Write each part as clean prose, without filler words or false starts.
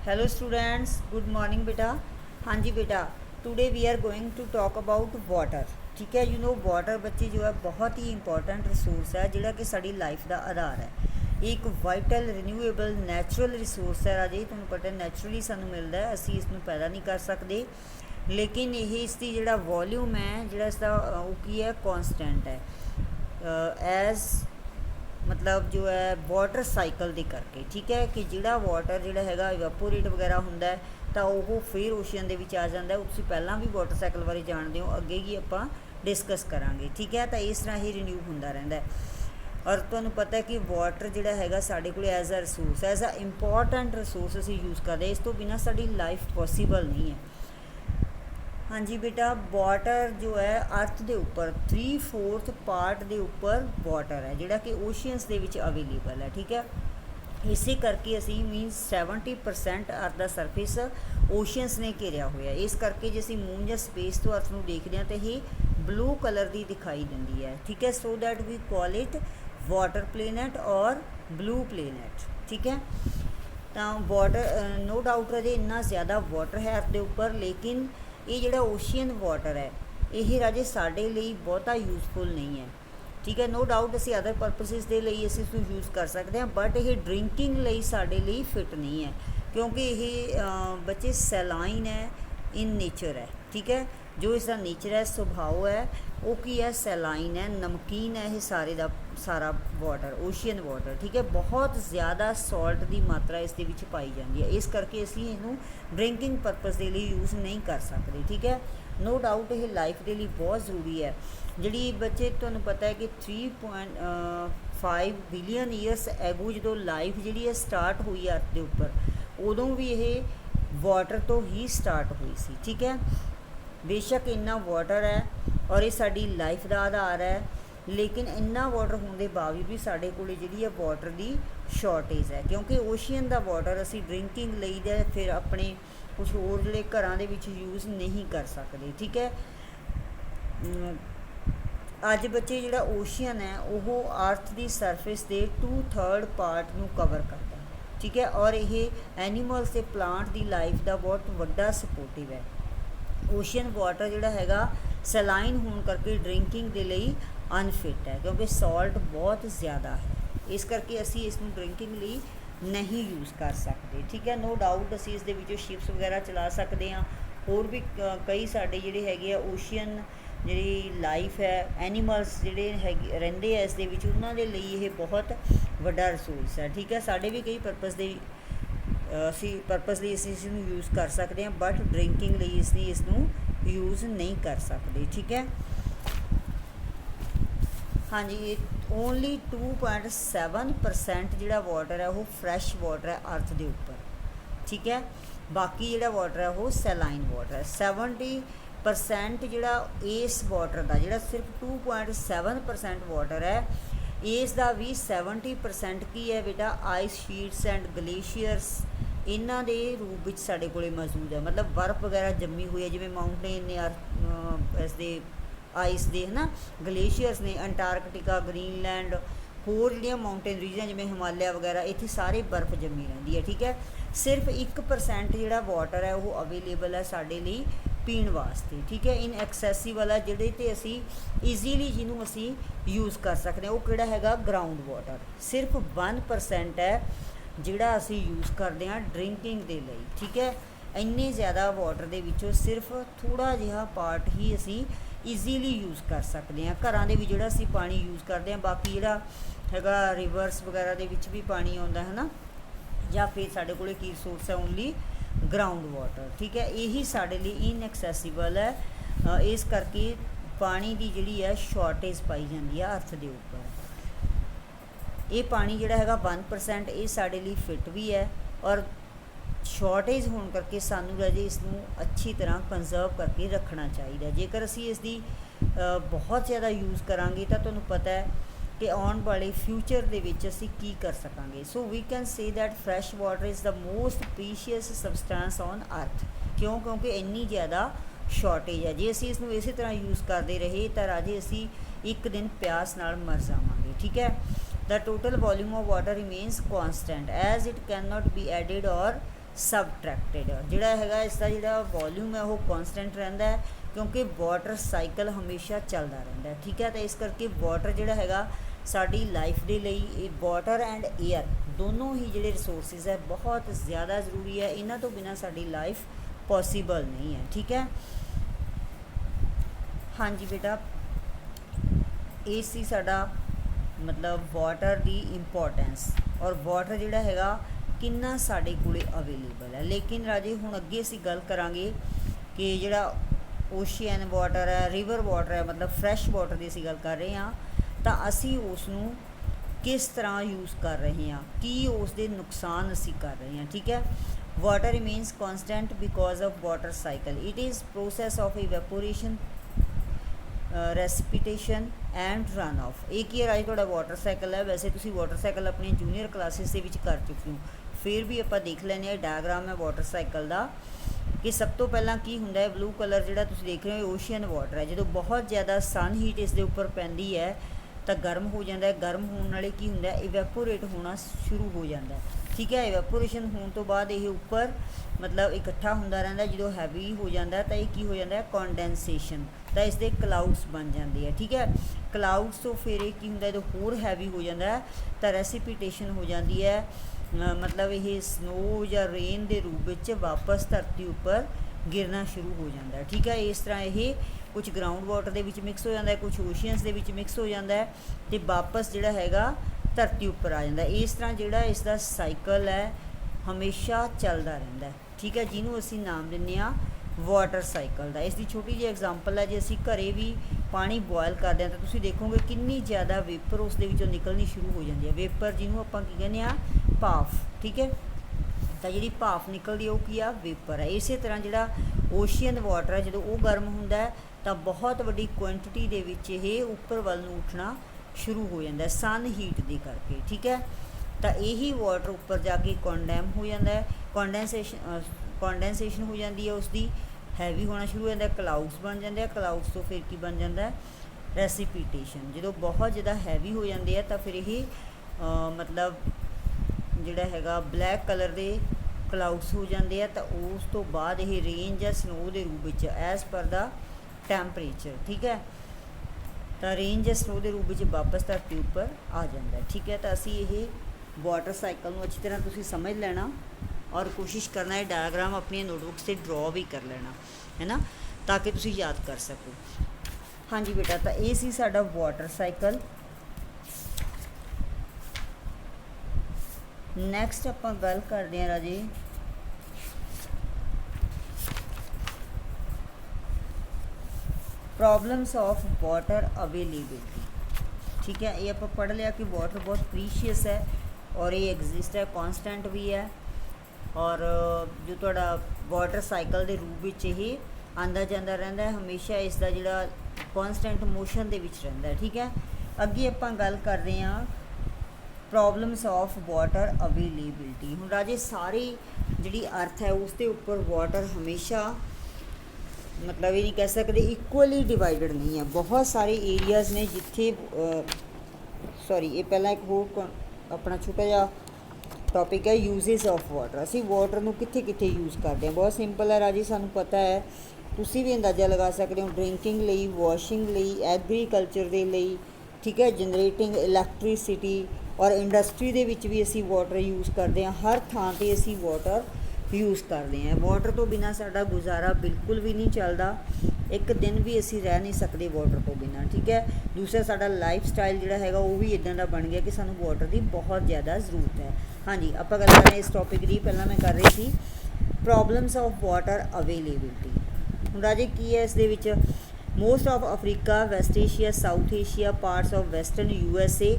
Hello students, good morning बेटा। हाँ जी बेटा, today we are going to talk about water. ठीक है, यू नो वाटर बच्चे जो है बहुत ही इंपॉर्टेंट रिसोर्स है जिहड़ा कि साडी लाइफ का आधार है। एक वाइटल रिन्यूएबल नैचुरल रिसोर्स है राजे, तुहानूं पता है नैचुरली सानूं मिलता है, असीं इसनूं पैदा नहीं कर सकते। लेकिन ये इसकी जिहड़ा वॉल्यूम है जिहड़ा इसका वो की है कॉन्सटेंट है एज मतलब जो है वाटर साइकिल के करके। ठीक है कि जिहड़ा वाटर जिहड़ा हैगा इवेपोरेट वगैरह हुंदा है तो वो फिर ओशन दे विच आ जाता है। तुसीं पहलां भी वाटर साइकिल बारे जानते हो, अगे ही आपां डिस्कस करांगे। ठीक है, तो इस तरह ही रिन्यू हुंदा रहिंदा है। और तुहानूं पता है कि वाटर जिहड़ा हैगा साडे कोल as a resource as a important resource असीं यूज़ करदे, इस तो बिना साडी लाइफ पॉसीबल नहीं है। हाँ जी बेटा, वाटर जो है अर्थ के उपर 3/4 पार्ट के उपर वाटर है जिहड़ा कि ओशियंस के विच अवेलेबल है। ठीक है, इसे करके असी मीनस 70% अर्थ का सरफेस ओशियंस ने घेरिया होया। इस करके जे असीं मून या स्पेस तो अर्थ नूं देखदे हां तो ये ब्लू कलर की दिखाई दिंदी है। ठीक है, so that we call it water planet और ब्लू प्लेनेट। ठीक है, तो वाटर नो डाउट राजे इन्ना ज़्यादा वाटर है अर्थ के उपर, लेकिन ये जिहड़ा ओशियन वाटर है ये राजे साडे लई बहुता यूजफुल नहीं है। ठीक है, नो डाउट असी अदर परपसिस के लिए असीं इसनूं यूज़ कर सकते हैं, बट ये ड्रिंकिंग लई साडे लई फिट नहीं है क्योंकि ये बच्चे सैलाइन है इन नेचर है। ठीक है, जो इसका नेचर है सुभाव है वो की है सैलाइन है, नमकीन है ये सारे का सारा वाटर ओशियन वाटर। ठीक है, बहुत ज़्यादा सॉल्ट की मात्रा इस पाई जाती है, इस करके असीं इनू ड्रिंकिंग परपज़ के लिए यूज़ नहीं कर सकते। ठीक है, नो डाउट ये लाइफ के लिए बहुत ज़रूरी है। जी बच्चे तुहानूं पता है कि 3.5 बिलियन ईयर्स एगो जो लाइफ जी है स्टार्ट हुई है अर्थ के उपर, उदों भी ये वाटर तो ही स्टार्ट हुई सी। ठीक है, बेशक इन्ना वाटर है और ये साडी लाइफ का आधार है, लेकिन इन्ना वाटर होने के बावजूद भी साढ़े कोल जिहड़ी है वाटर की शॉर्टेज है क्योंकि ओशियन का वाटर असी ड्रिंकिंग लई दा फिर अपने कुछ होर जिहड़े घरां दे विच यूज़ नहीं कर सकते। ठीक है, अज बच्चे जिहड़ा ओशियन है वो अर्थ की सरफेस के 2/3 पार्ट नूं कवर करता है। ठीक है, और ये एनीमल्स ते प्लांट की लाइफ का बहुत वड्डा सपोर्टिव है। ओशियन वाटर जिहड़ा हैगा सैलाइन होने करके ड्रिंकिंग के लिए अनफिट है क्योंकि सॉल्ट बहुत ज़्यादा है, इस करके असी इसनूं ड्रिंकिंग लिए नहीं यूज़ कर सकते। ठीक है, नो डाउट असी इस दे विचों शिप्स वगैरह चला सकते हैं, होर भी कई साडे जिहड़े हैगे आ ओशियन जिहड़ी लाइफ है एनीमल्स जिहड़े हैगे रहिंदे आ इस दे विच, उन्हां दे लई ये बहुत वड्डा रिसोर्स है। ठीक है, साडे भी कई परपज़ दे असी परपज़ लिए असीं इसनूं यूज़ कर सकते हैं, बट ड्रिंकिंग लिए असीं इसनूं यूज़ नहीं कर सकते। ठीक है, हाँ जी, ओनली 2.7% जिहड़ा वाटर है वो फ्रैश वाटर है अर्थ के उपर। ठीक है, बाकी जिहड़ा वाटर है वो सैलाइन वाटर है। 70% जिहड़ा इस वाटर का जिहड़ा सिर्फ 2.7% वाटर है, इसका भी 70% की है बेटा आइस शीट्स एंड ग्लेशियर्स इन्हां दे रूप विच साडे कोले मौजूद है। मतलब बर्फ वगैरह जमी हुई है जिवें माउंटेन ने इस दे आइस दे है ना, ग्लेशियर्स ने अंटार्कटिका ग्रीनलैंड होर जिहड़ियां माउंटेन रीजन जिवें हिमालय वगैरह इत्थे सारे बर्फ जमी रहिंदी है। ठीक है, सिर्फ 1% जिहड़ा वाटर है वो अवेलेबल है साडे लई पीण वास्ते। ठीक है, इन एक्सैसिबल है जिहड़े ते असी ईजीली जिन्हों असी यूज़ कर सकते हैं। वो किहड़ा हैगा ग्राउंड वाटर, सिर्फ 1% है जिहड़ा असी यूज़ करते हैं ड्रिंकिंग के लिए। ठीक है, इन्ने ज़्यादा वाटर के विचों सिर्फ थोड़ा जिहा पार्ट ही असी ईजीली यूज़ कर सकते हैं। घरां दे भी जिहड़ा असी पानी यूज़ करते हैं, बाकी जिहड़ा हैगा रिवर्स वगैरह दे विच भी पानी आउंदा है ना, या फिर साडे कोले की रिसोर्स है ओनली ग्राउंड वाटर। ठीक है, यही साडे लिए इनएक्सैसिबल है, इस करके पानी की जिहड़ी है शॉर्टेज पाई जाती है अर्थ के उपर। ये पानी जिहड़ा हैगा 1% ये साडे लिए फिट भी है और शॉर्टेज होने करके सानू राजे इसनूं अच्छी तरह कंजर्व करके रखना चाहिए। जेकर असी इसकी बहुत ज़्यादा यूज़ करांगे तो तुहानूं पता है कि आने वाले फ्यूचर दे विच असी की कर सकांगे। So we can say that fresh water is the most precious substance on earth. क्यों? क्योंकि इन्नी ज़्यादा शॉर्टेज है। जे असी इसनूं इस तरह यूज़ करते रहे तो राजे असी एक दिन प्यास नाल मर जावांगे। ठीक है, the total volume of water remains constant as it can not be added और सबट्रैक्टेड। जिहड़ा हैगा इसका जिहड़ा वॉल्यूम है वो कॉन्सटेंट रहिंदा है क्योंकि वाटर साइकिल हमेशा चलदा रहिंदा है। ठीक है, तो इस करके वाटर जिहड़ा हैगा साडी लाइफ दे लई वाटर एंड एयर दोनों ही जिहड़े रिसोर्सिस है बहुत ज़्यादा ज़रूरी है। इन्हां तो बिना साडी लाइफ पॉसीबल नहीं है। ठीक है, हाँ जी बेटा, ये सी साडा मतलब वाटर दी इंपॉर्टेंस और वाटर जिहड़ा हैगा किन्ना साडे कोले अवेलेबल है। लेकिन राजे हुण अगे असीं गल करांगे कि जिहड़ा ओशियन वाटर है, रिवर वाटर है, मतलब फ्रैश वाटर की असीं गल कर रहे हाँ, तो असीं उसनूं किस तरह यूज़ कर रहे हैं, की उसके नुकसान असीं कर रहे हैं। ठीक है, water remains constant because of water cycle. It is process of evaporation, precipitation and run off. एक ही राज थोड़ा वाटर साइकिल है। वैसे तुसी वाटर साइकिल अपनी जूनीयर क्लासिस के विच कर चुके हो, फिर भी आप देख लें डायग्राम है वाटर साइकिल का कि सब तो पहला की हुंदा है ब्लू कलर जिहड़ा तुसी देख रहे हो ओशियन वाटर है। जो बहुत ज़्यादा सन हीट इसके उपर पैंदी है तो गर्म हो जाता है। गर्म होने नाले की हुंदा है इवैपोरेट होना शुरू हो जाता है। ठीक है, इवैपोरेशन होने तो बाद ये उपर मतलब इकट्ठा होंदा रहिंदा है। जो हैवी हो जाता है तो ये की हो जाता है कॉन्डेंसेशन, तो इसके क्लाउड्स बन जाते हैं। ठीक है, क्लाउड्स तो फिर ये की हुंदा जो होर हैवी हो जाता है तो रेसिपिटेशन हो जाती है, मतलब ये स्नो या रेन के रूप में वापस धरती उपर गिरना शुरू हो जाता है। ठीक है, इस तरह ये कुछ ग्राउंड वाटर के विच मिक्स हो जाता है, कुछ ओशियंस के विच मिक्स हो जाता है तो वापस जिहड़ा हैगा धरती उपर आ जाता है। इस तरह जिहड़ा इसका साइकिल है हमेशा चलता रहता है। ठीक है, जिन्हों असीं नाम दिंदे आ वाटर साइकिल का। इसकी छोटी जी एग्जाम्पल है, जो असीं घरे भी पानी बॉयल करते हैं तो तुसीं देखोगे कितनी ज़्यादा वेपर उस दे विचों निकलनी शुरू हो जाती है। वेपर जिन्हों आपां की कहने आ भाफ। ठीक है, तो जी भाफ निकलती है वो की आ वेपर है। इस तरह जिहड़ा ओशियन वाटर है जो वो गर्म होंदा है तो बहुत वड्डी क्वांटिटी दे विच ये उपर वल नूं उठना शुरू हो जाता है सन हीट दे करके। ठीक है, तो यही वाटर उपर जाके कॉन्डैम हो जाता है, कॉन्डेंसेशन हो जाती है, उसकी हैवी होना शुरू हो जाता है, क्लाउड्स बन जाते हैं। क्लाउड्स तो फिर की बन जाता है रेसिपिटेशन। जो बहुत ज़्यादा हैवी हो जाते हैं तो फिर यही मतलब जिहड़ा हैगा ब्लैक कलर के क्लाउड्स हो जाते हैं। तो उस तो बाद ये रेन या स्नो के रूप में एज़ पर द टैंपरेचर। ठीक है, तो रेन या स्नो के रूप में वापस धरती उपर आ जाता है। ठीक है, तो असी ये वाटर साइकिल को अच्छी तरह तुसीं समझ लेना और कोशिश करना है डायग्राम अपनी नोटबुक से ड्रॉ भी कर लेना है ना, ताकि तुसीं याद कर सको। हाँ जी बेटा, तो ये सी साडा वाटर साइकिल। नैक्सट आपां गल करते हैं राजे प्रॉब्लम्स ऑफ वाटर अवेलेबिलिटी। ठीक है, ये आप पढ़ लिया कि वाटर बहुत प्रीशियस है और ये एग्जिस्ट है, कॉन्सटेंट भी है और जो थोड़ा वाटर साइकिल के रूप में ही आंदा जांदा रहिंदा है, हमेशा इसका जिहड़ा कॉन्सटेंट मोशन दे विच रहिंदा है। ठीक है, अगे आपां गल कर रहे हैं प्रॉब्लम्स ऑफ वाटर अवेलेबिलिटी। हुण राजे सारी जिहड़ी अर्थ है उसके उपर वाटर हमेशा मतलब ये नहीं कह सकते इक्वली डिवाइडेड नहीं है। बहुत सारे एरियाज़ ने जिथे सॉरी ये पहला एक होर अपना छोटा जिहा टॉपिक है यूजेस ऑफ वाटर। असी वाटर नूं कित्थे कित्थे यूज़ करते हैं, बहुत सिंपल है राजी, सानूं पता है, तुसी भी अंदाज़ा लगा सकते हो, ड्रिंकिंग लई, वॉशिंग लई, एग्रीकल्चर दे लई। ठीक है, जनरेटिंग इलैक्ट्रीसिटी और इंडस्ट्री दे विच भी असी वाटर यूज़ करते हैं। हर थां ते असी वाटर यूज़ करते हैं। वाटर तो बिना साडा गुजारा बिल्कुल भी नहीं चलता, एक दिन भी असी रह नहीं सकते वाटर तो बिना। ठीक है, दूसरा साडा लाइफ स्टाइल जिहड़ा हैगा वो भी इदां दा बन गया कि सानूं वाटर की बहुत ज़्यादा ज़रूरत है। हाँ जी, आपां गल कर रहे हैं इस टॉपिक की, पहला मैं कर रही थी प्रॉब्लम्स ऑफ वाटर अवेलेबिलिटी। हुण राजे की है इस दे विच most of Africa, West Asia, South Asia, parts of western USA,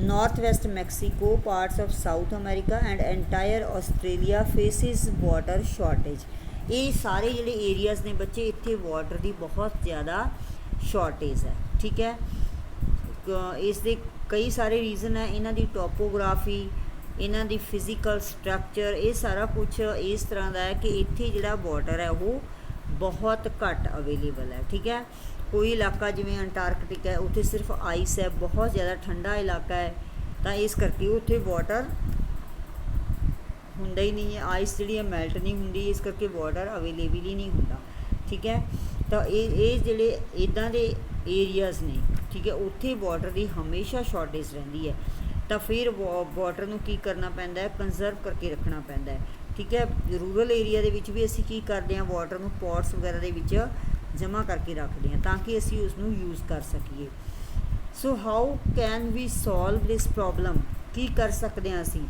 north west Mexico, parts of South America and entire Australia faces water shortage. ये सारे जिहड़े एरियाज़ ने बच्चे इत्थे वाटर की बहुत ज़्यादा शॉर्टेज है। ठीक है, इसके कई सारे रीज़न है, इन्हां दी टोपोग्राफी, इन्हां दी फिजिकल स्ट्रक्चर, ये सारा कुछ इस तरह का है कि इत्थे जिहड़ा वाटर है वो बहुत घट अवेलेबल है। ठीक है, कोई इलाका जिवें अंटार्कटिक है उत्थे सिर्फ आइस है, बहुत ज़्यादा ठंडा इलाका है, तो इस करके उत्थे वाटर ਹੁੰਦਾ ਹੀ ਨਹੀਂ ਹੈ, ਆਈਸ ਜਿਹੜੀ ਹੈ ਮੈਲਟ ਨਹੀਂ ਹੁੰਦੀ, ਇਸ ਕਰਕੇ ਵਾਟਰ ਅਵੇਲੇਬਲ ਹੀ ਨਹੀਂ ਹੁੰਦਾ। ਠੀਕ ਹੈ, ਤਾਂ ਇਹ ਜਿਹੜੇ ਇੱਦਾਂ ਦੇ ਏਰੀਆਜ਼ ਨੇ, ਠੀਕ ਹੈ, ਉੱਥੇ ਵਾਟਰ ਦੀ ਹਮੇਸ਼ਾ ਸ਼ਾਰਟੇਜ ਰਹਿੰਦੀ ਹੈ। ਤਾਂ ਫਿਰ ਵਾਟਰ ਨੂੰ ਕੀ ਕਰਨਾ ਪੈਂਦਾ ਹੈ, ਕੰਜ਼ਰਵ ਕਰਕੇ ਰੱਖਣਾ ਪੈਂਦਾ ਹੈ। ਠੀਕ ਹੈ, ਰੂਰਲ ਏਰੀਆ ਦੇ ਵਿੱਚ ਵੀ ਅਸੀਂ ਕੀ ਕਰਦੇ ਹਾਂ, ਵਾਟਰ ਨੂੰ ਪੋਟਸ ਵਗੈਰਾ ਦੇ ਵਿੱਚ ਜਮ੍ਹਾਂ ਕਰਕੇ ਰੱਖਦੇ ਹਾਂ ਤਾਂ ਕਿ ਅਸੀਂ ਉਸ ਨੂੰ ਯੂਜ਼ ਕਰ ਸਕੀਏ। So how can we solve this problem, ਕੀ ਕਰ ਸਕਦੇ ਹਾਂ ਅਸੀਂ।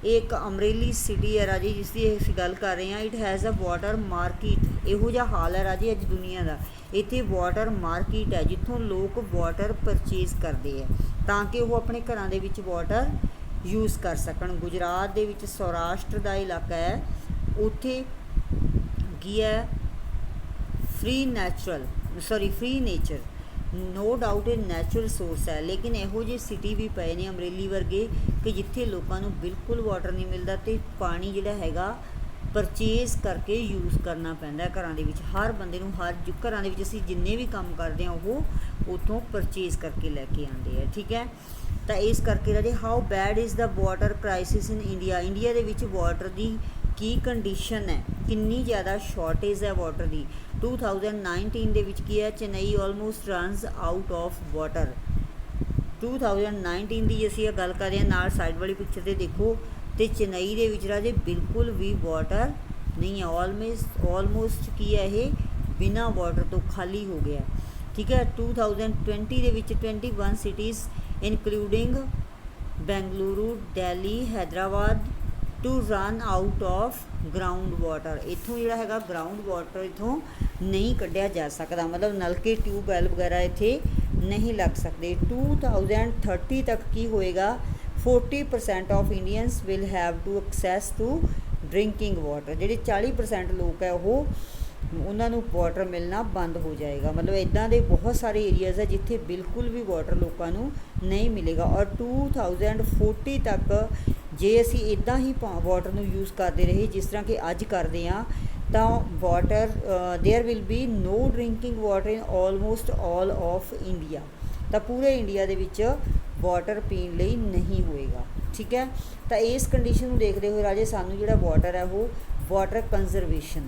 ਇਹ ਇੱਕ ਅਮਰੇਲੀ ਸਿਟੀ ਹੈ ਰਾਜੇ, ਜਿਸ ਦੀ ਅਸੀਂ ਗੱਲ ਕਰ ਰਹੇ ਹਾਂ। It has a water market, ਇਹੋ ਜਿਹਾ ਹਾਲ ਹੈ ਰਾਜੇ ਅੱਜ ਦੁਨੀਆ ਦਾ। ਇੱਥੇ ਵਾਟਰ ਮਾਰਕੀਟ ਹੈ ਜਿੱਥੋਂ ਲੋਕ ਵਾਟਰ ਪਰਚੇਜ਼ ਕਰਦੇ ਹੈ ਤਾਂ ਕਿ ਉਹ ਆਪਣੇ ਘਰਾਂ ਦੇ ਵਿੱਚ ਵਾਟਰ ਯੂਜ਼ ਕਰ ਸਕਣ। ਗੁਜਰਾਤ ਦੇ ਵਿੱਚ ਸੌਰਾਸ਼ਟਰ ਦਾ ਇਲਾਕਾ ਹੈ, ਉੱਥੇ ਕੀ ਹੈ, ਫ੍ਰੀ ਨੇਚਰ, ਨੋ ਡਾਊਟ ਇਹ ਨੈਚੁਰਲ ਸੋਰਸ ਹੈ। ਲੇਕਿਨ ਇਹੋ ਜਿਹੇ ਸਿਟੀ ਵੀ ਪਏ ਨੇ ਅਮਰੇਲੀ ਵਰਗੇ ਕਿ ਜਿੱਥੇ ਲੋਕਾਂ ਨੂੰ ਬਿਲਕੁਲ ਵਾਟਰ ਨਹੀਂ ਮਿਲਦਾ ਅਤੇ ਪਾਣੀ ਜਿਹੜਾ ਹੈਗਾ ਪਰਚੇਜ਼ ਕਰਕੇ ਯੂਜ਼ ਕਰਨਾ ਪੈਂਦਾ ਘਰਾਂ ਦੇ ਵਿੱਚ। ਹਰ ਬੰਦੇ ਨੂੰ ਘਰਾਂ ਦੇ ਵਿੱਚ ਅਸੀਂ ਜਿੰਨੇ ਵੀ ਕੰਮ ਕਰਦੇ ਹਾਂ ਉਹ ਉੱਥੋਂ ਪਰਚੇਜ਼ ਕਰਕੇ ਲੈ ਕੇ ਆਉਂਦੇ ਆ। ਠੀਕ ਹੈ, ਤਾਂ ਇਸ ਕਰਕੇ ਰਾਜੇ how bad is the water crisis in India, India ਦੇ ਵਿੱਚ ਵਾਟਰ ਦੀ ਕੀ ਕੰਡੀਸ਼ਨ ਹੈ, ਕਿੰਨੀ ਜ਼ਿਆਦਾ ਸ਼ਾਰਟੇਜ ਹੈ ਵਾਟਰ ਦੀ। 2019 ਦੇ ਵਿੱਚ ਕੀ ਹੈ, Chennai almost runs out of water. 2019 ਦੀ ਅਸੀਂ ਇਹ ਗੱਲ ਕਰ ਰਹੇ ਹਾਂ, ਨਾਲ ਸਾਈਡ ਵਾਲੀ ਪਿਕਚਰ 'ਤੇ ਦੇਖੋ, ਅਤੇ ਚੇਨਈ ਦੇ ਵਿੱਚ ਰਾਜੇ ਬਿਲਕੁਲ ਵੀ ਵਾਟਰ ਨਹੀਂ ਹੈ। ਆਲਮੋਸਟ ਕੀ ਹੈ, ਇਹ ਬਿਨਾਂ ਵਾਟਰ ਤੋਂ ਖਾਲੀ ਹੋ ਗਿਆ। ਠੀਕ ਹੈ, 2020 ਦੇ ਵਿੱਚ 21 cities including Bengaluru, Delhi, Hyderabad to run out of ground water. ਇੱਥੋਂ ਜਿਹੜਾ ਹੈਗਾ ਗਰਾਊਂਡ ਵਾਟਰ ਇੱਥੋਂ ਨਹੀਂ ਕੱਢਿਆ ਜਾ ਸਕਦਾ, ਮਤਲਬ ਨਲਕੇ ਟਿਊਬਵੈਲ ਵਗੈਰਾ ਇੱਥੇ ਨਹੀਂ ਲੱਗ ਸਕਦੇ। 2030 ਤੱਕ ਕੀ ਹੋਏਗਾ, 40% of Indians will have to access to drinking water. ਜਿਹੜੇ 40% ਲੋਕ ਹੈ ਉਹਨਾਂ ਨੂੰ ਵਾਟਰ ਮਿਲਣਾ ਬੰਦ ਹੋ ਜਾਏਗਾ। ਮਤਲਬ ਇੱਦਾਂ ਦੇ ਬਹੁਤ ਸਾਰੇ ਏਰੀਆਜ਼ ਹੈ ਜਿੱਥੇ ਬਿਲਕੁਲ ਵੀ ਵਾਟਰ ਲੋਕਾਂ ਨੂੰ ਨਹੀਂ ਮਿਲੇਗਾ। ਔਰ 2040 ਤੱਕ ਜੇ ਅਸੀਂ ਇੱਦਾਂ ਹੀ ਵਾਟਰ ਨੂੰ ਯੂਜ਼ ਕਰਦੇ ਰਹੇ ਜਿਸ ਤਰ੍ਹਾਂ ਕਿ ਅੱਜ ਕਰਦੇ ਹਾਂ, ਤਾਂ water there will be no drinking water in almost all of India. ਤਾਂ ਪੂਰੇ ਇੰਡੀਆ ਦੇ ਵਿੱਚ ਵਾਟਰ ਪੀਣ ਲਈ ਨਹੀਂ ਹੋਏਗਾ। ਠੀਕ ਹੈ, ਤਾਂ ਇਸ ਕੰਡੀਸ਼ਨ ਨੂੰ ਦੇਖਦੇ ਹੋਏ ਰਾਜੇ ਸਾਨੂੰ ਜਿਹੜਾ ਵਾਟਰ ਹੈ ਉਹ ਵਾਟਰ ਕੰਜ਼ਰਵੇਸ਼ਨ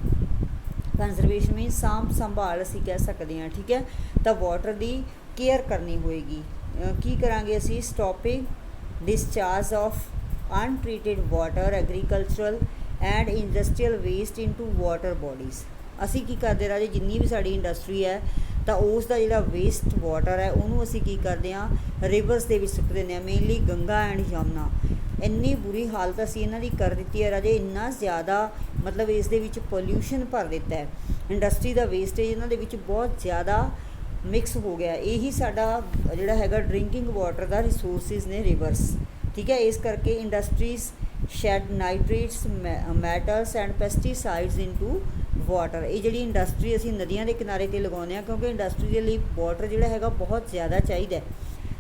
ਮੀਨ ਸਾਂਭ ਸੰਭਾਲ ਅਸੀਂ ਕਹਿ ਸਕਦੇ ਹਾਂ। ਠੀਕ ਹੈ, ਤਾਂ ਵਾਟਰ ਦੀ ਕੇਅਰ ਕਰਨੀ ਹੋਏਗੀ। ਕੀ ਕਰਾਂਗੇ ਅਸੀਂ, stopping discharge of untreated water, agricultural and industrial waste into water bodies. ਅਸੀਂ ਕੀ ਕਰਦੇ ਰਾਜੇ, ਜਿੰਨੀ ਵੀ ਸਾਡੀ ਇੰਡਸਟਰੀ ਹੈ ਤਾਂ ਉਸ ਦਾ ਜਿਹੜਾ ਵੇਸਟ ਵਾਟਰ ਹੈ ਉਹਨੂੰ ਅਸੀਂ ਕੀ ਕਰਦੇ ਹਾਂ, ਰਿਵਰਸ ਦੇ ਵਿੱਚ ਸੁੱਟ ਦਿੰਦੇ ਹਾਂ, ਮੇਨਲੀ ਗੰਗਾ ਐਂਡ ਯਮੁਨਾ। ਇੰਨੀ ਬੁਰੀ ਹਾਲਤ ਅਸੀਂ ਇਹਨਾਂ ਦੀ ਕਰ ਦਿੱਤੀ ਹੈ ਰਾਜੇ, ਇੰਨਾ ਜ਼ਿਆਦਾ ਮਤਲਬ ਇਸ ਦੇ ਵਿੱਚ ਪੋਲਿਊਸ਼ਨ ਭਰ ਦਿੱਤਾ ਹੈ। ਇੰਡਸਟਰੀ ਦਾ ਵੇਸਟੇਜ ਇਹਨਾਂ ਦੇ ਵਿੱਚ ਬਹੁਤ ਜ਼ਿਆਦਾ ਮਿਕਸ ਹੋ ਗਿਆ। ਇਹੀ ਸਾਡਾ ਜਿਹੜਾ ਹੈਗਾ ਡਰਿੰਕਿੰਗ ਵਾਟਰ ਦਾ ਰਿਸੋਰਸਿਸ ਨੇ, ਰਿਵਰਸ। ਠੀਕ ਹੈ, ਇਸ ਕਰਕੇ industries shed nitrates, metals and pesticides into water. ਇਹ ਜਿਹੜੀ ਇੰਡਸਟਰੀ ਅਸੀਂ ਨਦੀਆਂ ਦੇ ਕਿਨਾਰੇ 'ਤੇ ਲਗਾਉਂਦੇ ਹਾਂ ਕਿਉਂਕਿ ਇੰਡਸਟਰੀ ਦੇ ਲਈ ਵਾਟਰ ਜਿਹੜਾ ਹੈਗਾ ਬਹੁਤ ਜ਼ਿਆਦਾ ਚਾਹੀਦਾ,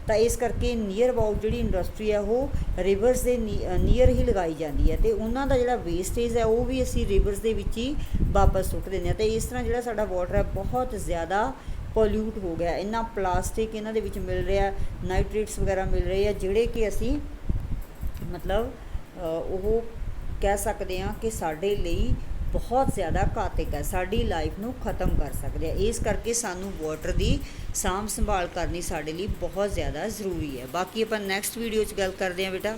ਤਾਂ ਇਸ ਕਰਕੇ ਨੀਅਰ ਅਬਾਊਟ ਜਿਹੜੀ ਇੰਡਸਟਰੀ ਹੈ ਉਹ ਰਿਵਰਸ ਦੇ ਨੀਅਰ ਹੀ ਲਗਾਈ ਜਾਂਦੀ ਹੈ, ਅਤੇ ਉਹਨਾਂ ਦਾ ਜਿਹੜਾ ਵੇਸਟੇਜ ਹੈ ਉਹ ਵੀ ਅਸੀਂ ਰਿਵਰਸ ਦੇ ਵਿੱਚ ਹੀ ਵਾਪਸ ਸੁੱਟ ਦਿੰਦੇ ਹਾਂ। ਅਤੇ ਇਸ ਤਰ੍ਹਾਂ ਜਿਹੜਾ ਸਾਡਾ ਵਾਟਰ ਹੈ ਬਹੁਤ ਜ਼ਿਆਦਾ ਪੋਲਿਊਟ ਹੋ ਗਿਆ। ਇੰਨਾ ਪਲਾਸਟਿਕ ਇਹਨਾਂ ਦੇ ਵਿੱਚ ਮਿਲ ਰਿਹਾ, ਨਾਈਟ੍ਰੇਟਸ ਵਗੈਰਾ ਮਿਲ ਰਹੇ ਆ, ਜਿਹੜੇ ਕਿ ਅਸੀਂ ਮਤਲਬ ਉਹ ਕਹਿ ਸਕਦੇ ਹਾਂ ਕਿ ਸਾਡੇ ਲਈ ਬਹੁਤ ਜ਼ਿਆਦਾ ਘਾਤਕ ਹੈ, ਸਾਡੀ ਲਾਈਫ ਨੂੰ ਖ਼ਤਮ ਕਰ ਸਕਦੇ ਆ। ਇਸ ਕਰਕੇ ਸਾਨੂੰ ਵਾਟਰ ਦੀ ਸਾਂਭ ਸੰਭਾਲ ਕਰਨੀ ਸਾਡੇ ਲਈ ਬਹੁਤ ਜ਼ਿਆਦਾ ਜ਼ਰੂਰੀ ਹੈ। ਬਾਕੀ ਆਪਾਂ ਨੈਕਸਟ ਵੀਡੀਓ 'ਚ ਗੱਲ ਕਰਦੇ ਹਾਂ ਬੇਟਾ।